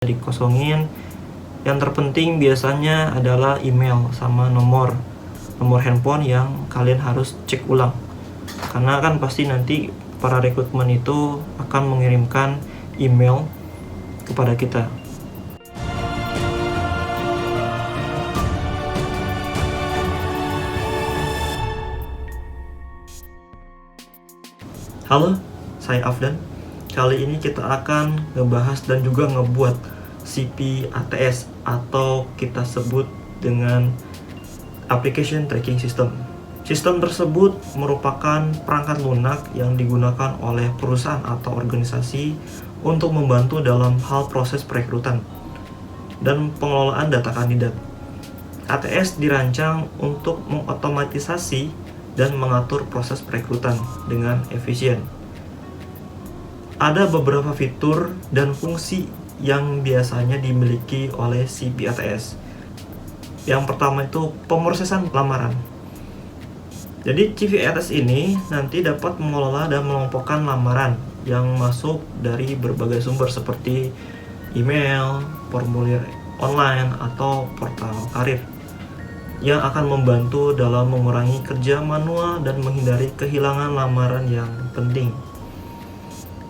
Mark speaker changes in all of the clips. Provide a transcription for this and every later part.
Speaker 1: dikosongin. Yang terpenting biasanya adalah email sama nomor handphone yang kalian harus cek ulang, karena kan pasti nanti para rekrutmen itu akan mengirimkan email kepada kita. Halo, saya Afdan. Kali ini kita akan ngebahas dan juga ngebuat CV ATS atau kita sebut dengan Application Tracking System. Sistem tersebut merupakan perangkat lunak yang digunakan oleh perusahaan atau organisasi untuk membantu dalam hal proses perekrutan dan pengelolaan data kandidat. ATS dirancang untuk mengotomatisasi dan mengatur proses perekrutan dengan efisien. Ada beberapa fitur dan fungsi yang biasanya dimiliki oleh CV ATS. Yang pertama itu pemrosesan lamaran. Jadi CV ATS ini nanti dapat mengelola dan mengelompokkan lamaran yang masuk dari berbagai sumber seperti email, formulir online, atau portal karir, yang akan membantu dalam mengurangi kerja manual dan menghindari kehilangan lamaran yang penting.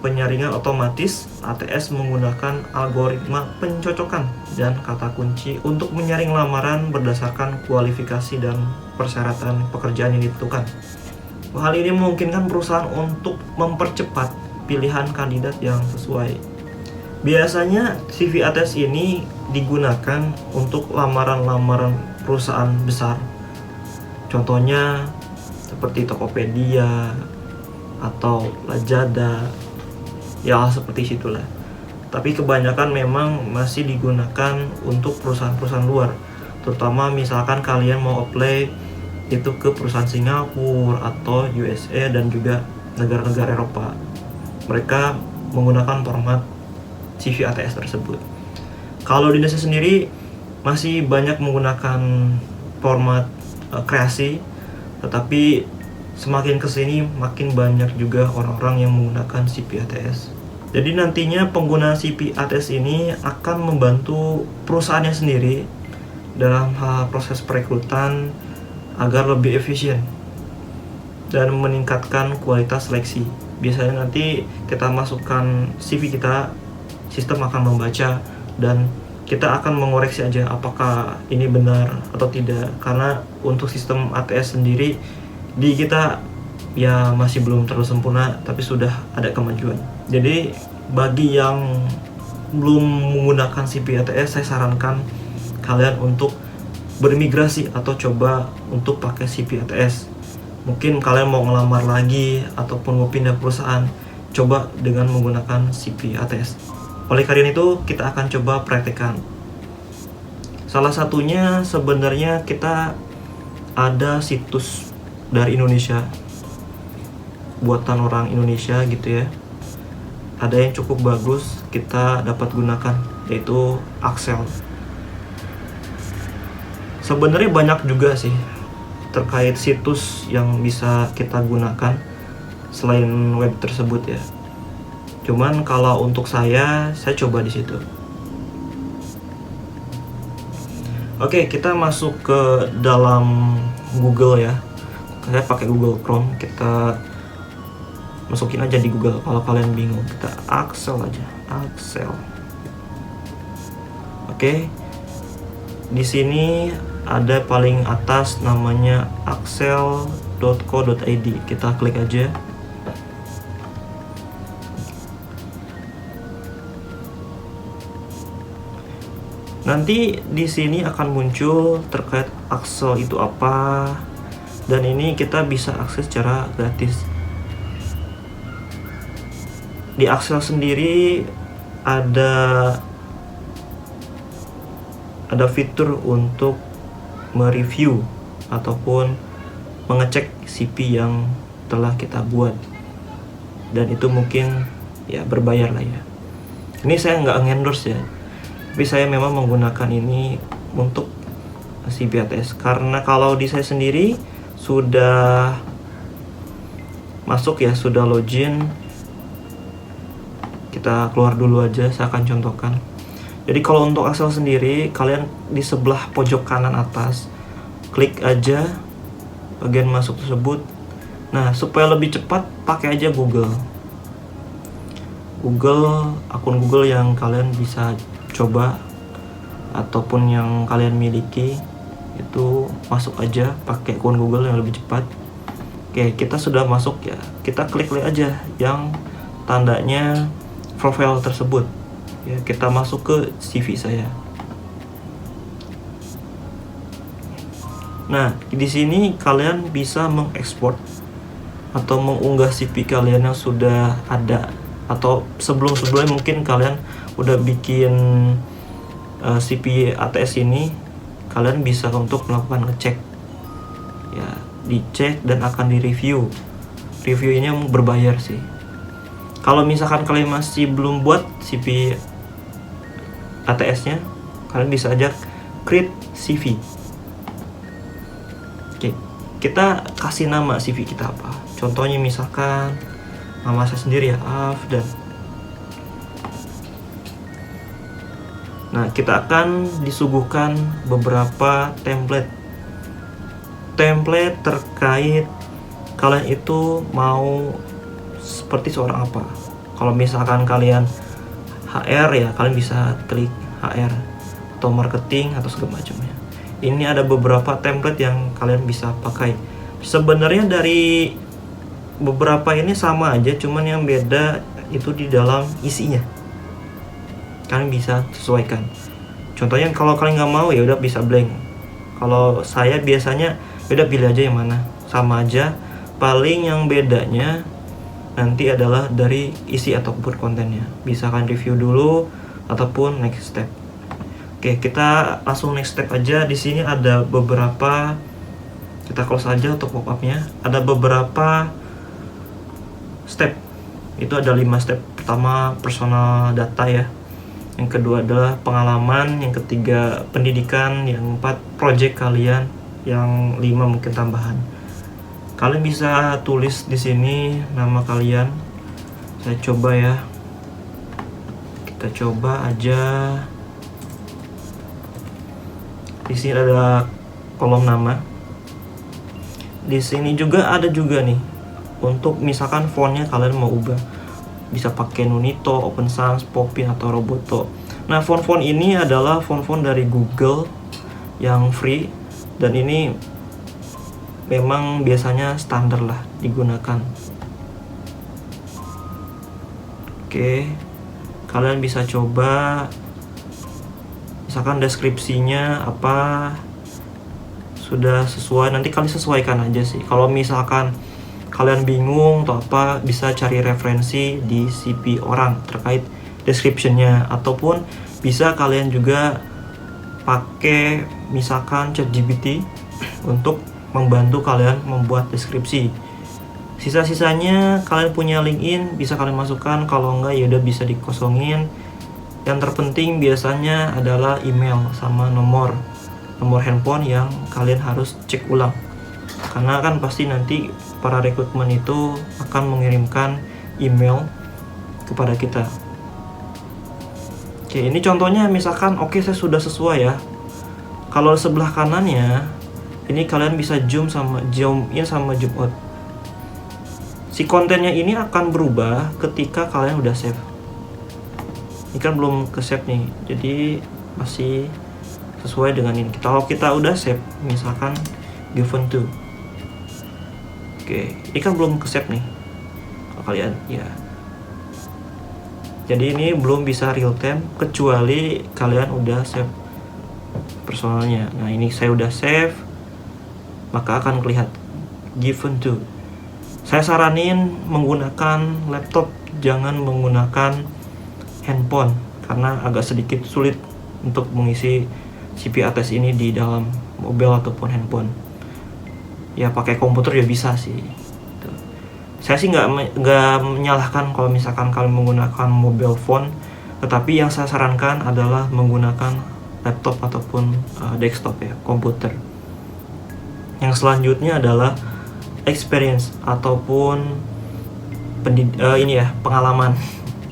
Speaker 1: Penyaringan otomatis. ATS menggunakan algoritma pencocokan dan kata kunci untuk menyaring lamaran berdasarkan kualifikasi dan persyaratan pekerjaan yang ditentukan. Hal ini memungkinkan perusahaan untuk mempercepat pilihan kandidat yang sesuai. Biasanya CV ATS ini digunakan untuk lamaran-lamaran perusahaan besar. Contohnya seperti Tokopedia atau Lazada, ya seperti situlah. Tapi kebanyakan memang masih digunakan untuk perusahaan-perusahaan luar, terutama misalkan kalian mau apply itu ke perusahaan Singapura atau USA dan juga negara-negara Eropa. Mereka menggunakan format CV ATS tersebut. Kalau di Indonesia sendiri masih banyak menggunakan format kreasi, tetapi semakin kesini makin banyak juga orang-orang yang menggunakan CV ATS. Jadi nantinya pengguna CV ATS ini akan membantu perusahaannya sendiri dalam hal proses perekrutan agar lebih efisien dan meningkatkan kualitas seleksi. Biasanya nanti kita masukkan CV kita, sistem akan membaca dan kita akan mengoreksi aja apakah ini benar atau tidak. Karena untuk sistem ATS sendiri di kita ya masih belum terlalu sempurna, tapi sudah ada kemajuan. Jadi bagi yang belum menggunakan CV ATS, saya sarankan kalian untuk bermigrasi atau coba untuk pakai CV ATS. Mungkin kalian mau ngelamar lagi ataupun mau pindah perusahaan, coba dengan menggunakan CV ATS. Oleh karena itu kita akan coba praktekkan. Salah satunya sebenarnya kita ada situs dari Indonesia, buatan orang Indonesia gitu ya. Ada yang cukup bagus kita dapat gunakan, yaitu Axel. Sebenarnya banyak juga sih terkait situs yang bisa kita gunakan selain web tersebut ya. Cuman kalau untuk saya coba di situ. Oke, kita masuk ke dalam Google ya. Saya pakai Google Chrome, kita masukin aja di Google kalau kalian bingung. Kita Axel aja, Axel. Oke. Di sini ada paling atas namanya axel.co.id. Kita klik aja. Nanti di sini akan muncul terkait Axel itu apa, dan ini kita bisa akses secara gratis. Di Axel sendiri ada fitur untuk mereview ataupun mengecek CV yang telah kita buat, dan itu mungkin ya berbayar lah ya. Ini saya nggak ngendorse ya, tapi saya memang menggunakan ini untuk CV ATS karena kalau di saya sendiri sudah masuk ya, sudah login. Kita keluar dulu aja, saya akan contohkan. Jadi kalau untuk Excel sendiri, kalian di sebelah pojok kanan atas klik aja bagian masuk tersebut. Nah, supaya lebih cepat pakai aja akun Google yang kalian bisa coba ataupun yang kalian miliki, itu masuk aja pakai akun Google yang lebih cepat. Oke, kita sudah masuk ya. Kita klik aja yang tandanya profile tersebut. Ya, kita masuk ke CV saya. Nah, di sini kalian bisa mengekspor atau mengunggah CV kalian yang sudah ada, atau sebelumnya mungkin kalian udah bikin CV ATS ini, kalian bisa untuk melakukan ngecek ya, dicek dan akan direview. Review ini berbayar sih. Kalau misalkan kalian masih belum buat CV ATS-nya, kalian bisa aja create CV. Oke, kita kasih nama CV kita apa. Contohnya misalkan nama saya sendiri ya, Afdan. Nah, kita akan disuguhkan beberapa template terkait kalian itu mau seperti seorang apa. Kalau misalkan kalian HR ya, kalian bisa klik HR, atau marketing atau segala macamnya. Ini ada beberapa template yang kalian bisa pakai. Sebenarnya dari beberapa ini sama aja, cuman yang beda itu di dalam isinya. Kalian bisa sesuaikan. Contohnya kalau kalian nggak mau ya udah bisa blank. Kalau saya biasanya udah pilih aja yang mana, sama aja. Paling yang bedanya nanti adalah dari isi ataupun kontennya. Bisa kalian review dulu ataupun next step. Oke, kita langsung next step aja. Di sini ada beberapa, kita close aja untuk pop-up-nya. Ada beberapa step. Itu ada 5 step. Pertama, personal data ya. Yang kedua adalah pengalaman, yang ketiga pendidikan, yang 4 project kalian, yang 5 mungkin tambahan. Kalian bisa tulis di sini nama kalian. Saya coba ya. Kita coba aja. Di sini ada kolom nama. Di sini juga ada nih untuk misalkan fontnya kalian mau ubah. Bisa pakai Nunito, Open Sans, Popin atau Roboto. Nah, font-font ini adalah font-font dari Google yang free, dan ini memang biasanya standar lah digunakan. Oke, kalian bisa coba misalkan deskripsinya apa sudah sesuai, nanti kalian sesuaikan aja sih. Kalau misalkan kalian bingung atau apa, bisa cari referensi di CV orang terkait description-nya, ataupun bisa kalian juga pakai misalkan ChatGPT untuk membantu kalian membuat deskripsi. Sisa-sisanya kalian punya LinkedIn, bisa kalian masukkan. Kalau enggak ya udah bisa dikosongin. Yang terpenting biasanya adalah email sama nomor handphone yang kalian harus cek ulang, karena kan pasti nanti para rekrutmen itu akan mengirimkan email kepada kita. Oke, ini contohnya misalkan oke, saya sudah sesuai ya. Kalau sebelah kanannya ini kalian bisa zoom in sama zoom out. Si kontennya ini akan berubah ketika kalian udah save. Ini kan belum ke save nih, jadi masih sesuai dengan ini. Kalau kita udah save, misalkan given to. Oke, ini kan belum ke save nih. Kalau kalian ya. Jadi ini belum bisa real time kecuali kalian udah save personalnya. Nah, ini saya udah save, maka akan kelihatan given to. Saya saranin menggunakan laptop, jangan menggunakan handphone, karena agak sedikit sulit untuk mengisi CV ATS ini di dalam mobil ataupun handphone. Ya pakai komputer ya bisa sih. Tuh. Saya sih nggak menyalahkan kalau misalkan kalian menggunakan mobile phone, tetapi yang saya sarankan adalah menggunakan laptop ataupun desktop ya, komputer. Yang selanjutnya adalah experience ataupun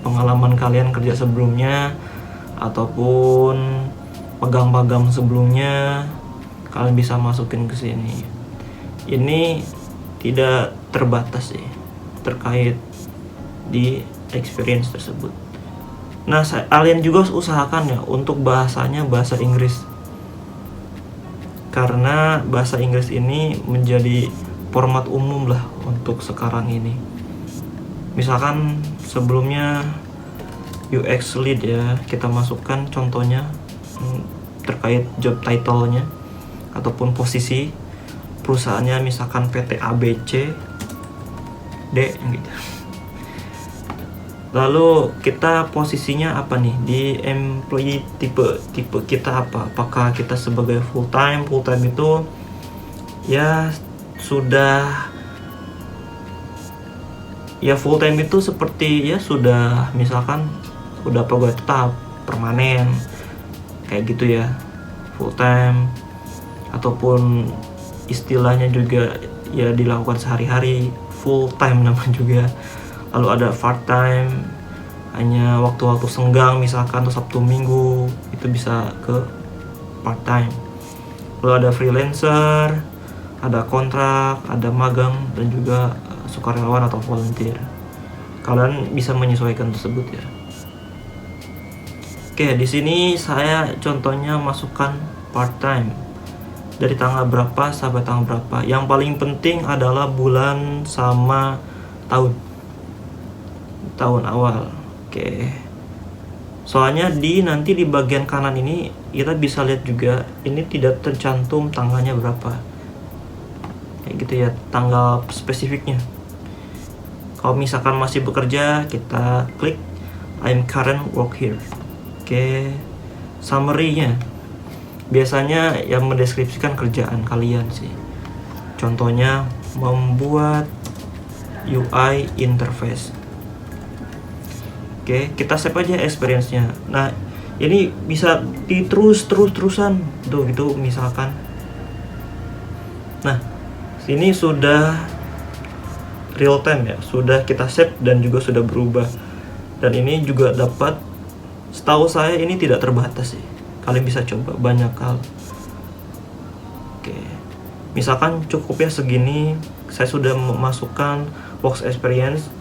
Speaker 1: pengalaman kalian kerja sebelumnya, ataupun magang-magang sebelumnya, kalian bisa masukin ke sini. Ini tidak terbatas sih terkait di experience tersebut. Nah, kalian juga usahakan ya untuk bahasanya bahasa Inggris, karena bahasa Inggris ini menjadi format umum lah untuk sekarang ini. Misalkan sebelumnya UX lead ya, kita masukkan contohnya terkait job title-nya ataupun posisi perusahaannya, misalkan PT ABC D gitu. Lalu kita posisinya apa nih di employee, tipe kita apa? Apakah kita sebagai full time itu ya sudah ya full time itu seperti ya sudah misalkan udah pegawai tetap permanen kayak gitu ya, full time, ataupun istilahnya juga ya dilakukan sehari-hari, full time namanya juga. Lalu ada part time, hanya waktu-waktu senggang misalkan tuh Sabtu Minggu, itu bisa ke part time. Lalu ada freelancer, ada kontrak, ada magang, dan juga sukarelawan atau volunteer. Kalian bisa menyesuaikan tersebut ya. Oke, di sini saya contohnya masukkan part time. Dari tanggal berapa sampai tanggal berapa. Yang paling penting adalah bulan sama tahun awal. Oke. Soalnya nanti di bagian kanan ini kita bisa lihat juga ini tidak tercantum tanggalnya berapa. Kayak gitu ya, tanggal spesifiknya. Kalau misalkan masih bekerja, kita klik I'm current work here. Oke. Summary-nya biasanya yang mendeskripsikan kerjaan kalian sih. Contohnya membuat UI interface. Oke, kita save aja experience-nya. Nah, ini bisa terusan tuh gitu misalkan. Nah, sini sudah real time ya, sudah kita save dan juga sudah berubah. Dan ini juga dapat, setahu saya ini tidak terbatas sih. Kalian bisa coba banyak hal. Oke, misalkan cukupnya segini, saya sudah memasukkan work experience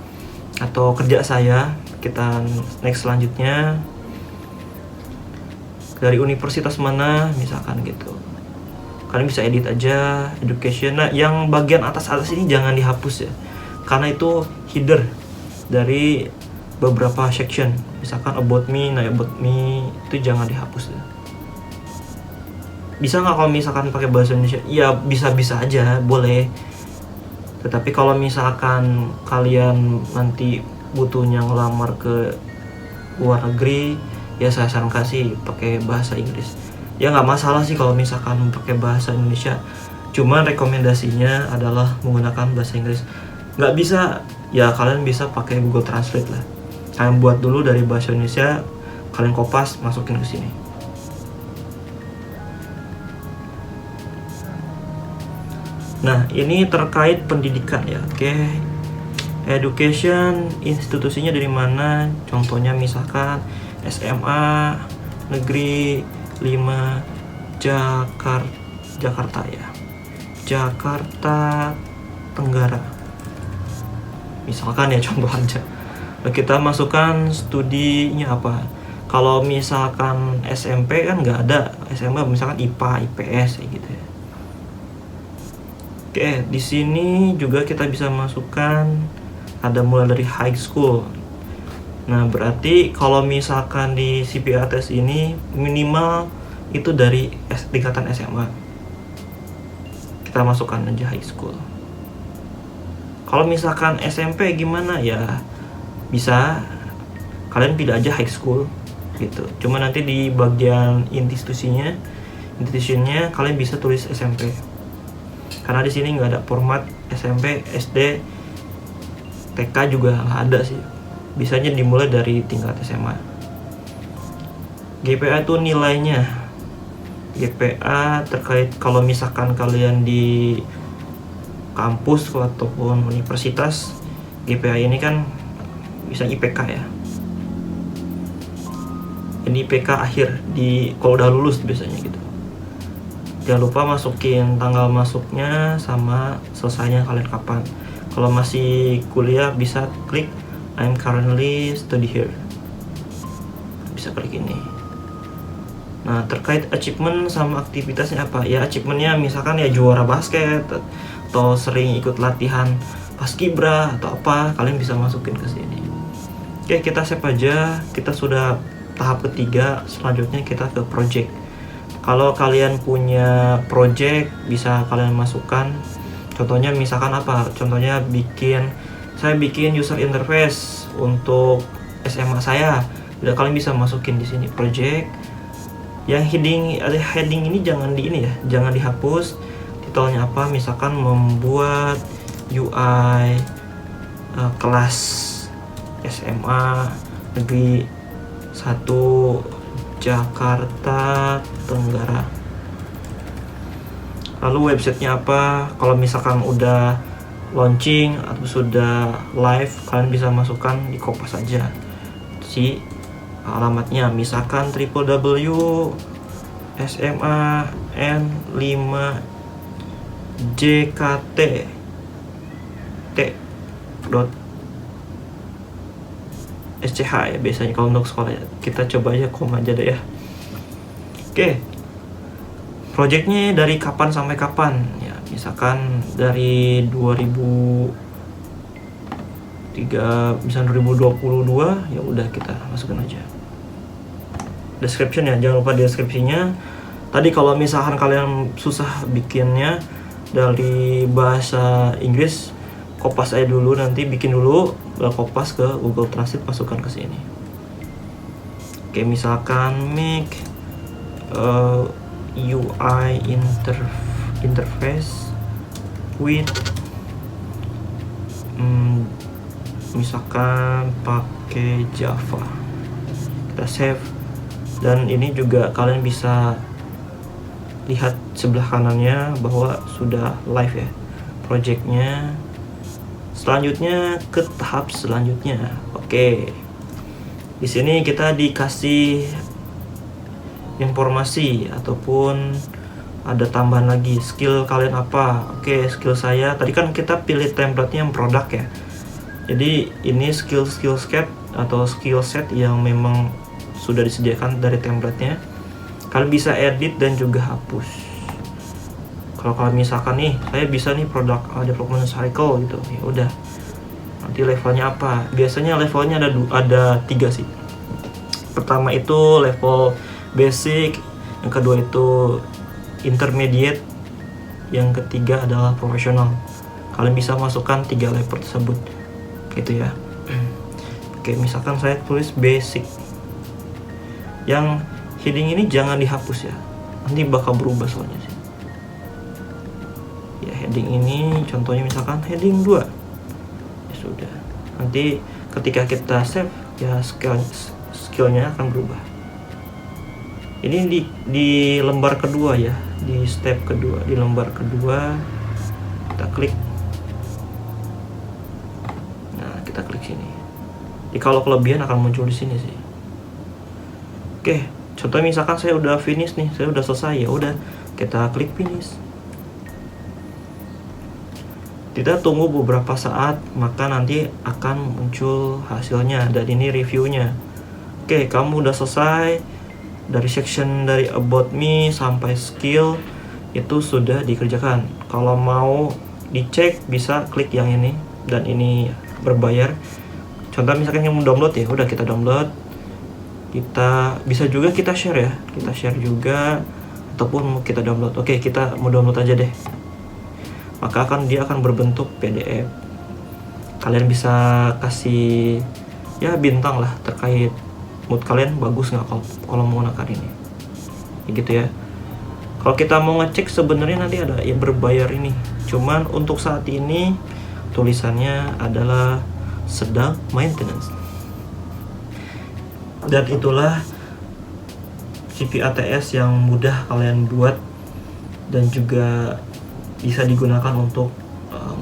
Speaker 1: atau kerja saya. Kita next selanjutnya dari universitas mana misalkan gitu. Kalian bisa edit aja education. Nah, yang bagian atas ini jangan dihapus ya, karena itu header dari beberapa section. Misalkan about me, nah about me itu jangan dihapus ya. Bisa nggak kalau misalkan pakai bahasa Indonesia? Ya bisa-bisa aja, boleh. Tetapi kalau misalkan kalian nanti butuhnya ngelamar ke luar negeri, ya saya saran kasih pakai bahasa Inggris. Ya nggak masalah sih kalau misalkan pakai bahasa Indonesia. Cuman rekomendasinya adalah menggunakan bahasa Inggris. Nggak bisa, ya kalian bisa pakai Google Translate lah. Kalian buat dulu dari bahasa Indonesia, kalian kopas, masukin ke sini. Nah, ini terkait pendidikan ya. Oke. Education, institusinya dari mana? Contohnya misalkan SMA Negeri 5 Jakarta ya. Jakarta Tenggara. Misalkan ya, contoh aja. Kita masukkan studinya apa. Kalau misalkan SMP kan nggak ada, SMA misalkan IPA, IPS gitu ya. Oke, di sini juga kita bisa masukkan ada mulai dari high school. Nah, berarti kalau misalkan di CPATS ini minimal itu dari tingkatan SMA. Kita masukkan aja high school. Kalau misalkan SMP gimana ya? Bisa kalian pilih aja high school gitu. Cuma nanti di bagian institusinya kalian bisa tulis SMP. Karena di sini nggak ada format SMP, SD, TK juga nggak ada sih. Bisanya dimulai dari tingkat SMA. GPA itu nilainya. GPA terkait kalau misalkan kalian di kampus ataupun universitas, GPA ini kan bisa IPK ya. ini PK akhir di kalau udah lulus biasanya gitu. Jangan lupa masukin tanggal masuknya sama selesainya kalian kapan. Kalau masih kuliah bisa klik I'm currently study here, bisa klik ini. Nah, terkait achievement sama aktivitasnya apa ya? Achievementnya misalkan ya juara basket atau sering ikut latihan paskibra atau apa, kalian bisa masukin ke sini. Oke, kita save aja. Kita sudah tahap ketiga. Selanjutnya kita ke project. Kalau kalian punya project bisa kalian masukkan. Contohnya misalkan apa? Contohnya saya bikin user interface untuk SMA saya. Udah, kalian bisa masukin di sini project. Yang heading ini jangan jangan dihapus. Titelnya apa? Misalkan membuat UI kelas SMA Negeri 1 Jakarta Tenggara. Lalu websitenya apa? Kalau misalkan udah launching atau sudah live, kalian bisa masukkan di Kompas saja si alamatnya. Misalkan www.sman5jkt.sch ya biasanya kalau untuk sekolah ya. Kita coba aja aja deh ya. Oke, projectnya dari kapan sampai kapan ya? Misalkan dari 2022 ya udah, kita masukin aja description ya. Jangan lupa deskripsinya. Tadi kalau misalkan kalian susah bikinnya dari bahasa Inggris, kopas aja dulu, nanti bikin dulu, kopas ke Google Translate, masukkan ke sini. Oke, misalkan make UI interface with misalkan pakai Java. Kita save, dan ini juga kalian bisa lihat sebelah kanannya bahwa sudah live ya projectnya. Selanjutnya ke tahap selanjutnya. Oke, di sini kita dikasih informasi ataupun ada tambahan lagi skill kalian apa. Oke, skill saya tadi kan kita pilih template-nya yang produk ya. Jadi ini skill set atau skill set yang memang sudah disediakan dari template-nya. Kalian bisa edit dan juga hapus. Kalau kalian misalkan nih, saya bisa nih product development cycle gitu, ya udah. Nanti levelnya apa? Biasanya levelnya ada 3 sih. Pertama itu level basic, yang kedua itu intermediate, yang ketiga adalah profesional. Kalian bisa masukkan 3 level tersebut gitu ya. Oke, misalkan saya tulis basic. Yang heading ini jangan dihapus ya, nanti bakal berubah soalnya sih ya. Heading ini contohnya misalkan heading 2 ya sudah, nanti ketika kita save ya skillnya akan berubah. Ini di lembar kedua ya, di step kedua, di lembar kedua kita klik. Nah, kita klik sini. Jadi kalau kelebihan akan muncul di sini sih. Oke, contoh misalkan saya udah finish nih, saya udah selesai, ya udah kita klik finish. Kita tunggu beberapa saat, maka nanti akan muncul hasilnya, dan ini reviewnya. Oke, kamu udah selesai. Dari section dari about me sampai skill itu sudah dikerjakan. Kalau mau dicek bisa klik yang ini, dan ini berbayar. Contoh misalkan yang mau download ya, udah kita download. Kita bisa juga kita share ya, kita share juga ataupun mau kita download. Oke, kita mau download aja deh. Maka dia akan berbentuk PDF. Kalian bisa kasih ya bintang lah terkait mood kalian bagus nggak kalau menggunakan ini, gitu ya. Kalau kita mau ngecek sebenarnya nanti ada yang berbayar ini. Cuman untuk saat ini tulisannya adalah sedang maintenance. Dan itulah CPATS yang mudah kalian buat dan juga bisa digunakan untuk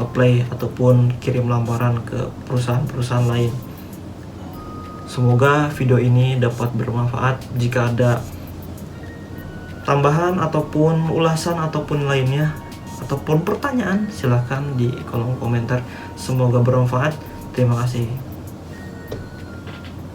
Speaker 1: ngeplay ataupun kirim lamaran ke perusahaan-perusahaan lain. Semoga video ini dapat bermanfaat. Jika ada tambahan ataupun ulasan ataupun lainnya ataupun pertanyaan, silahkan di kolom komentar. Semoga bermanfaat. Terima kasih.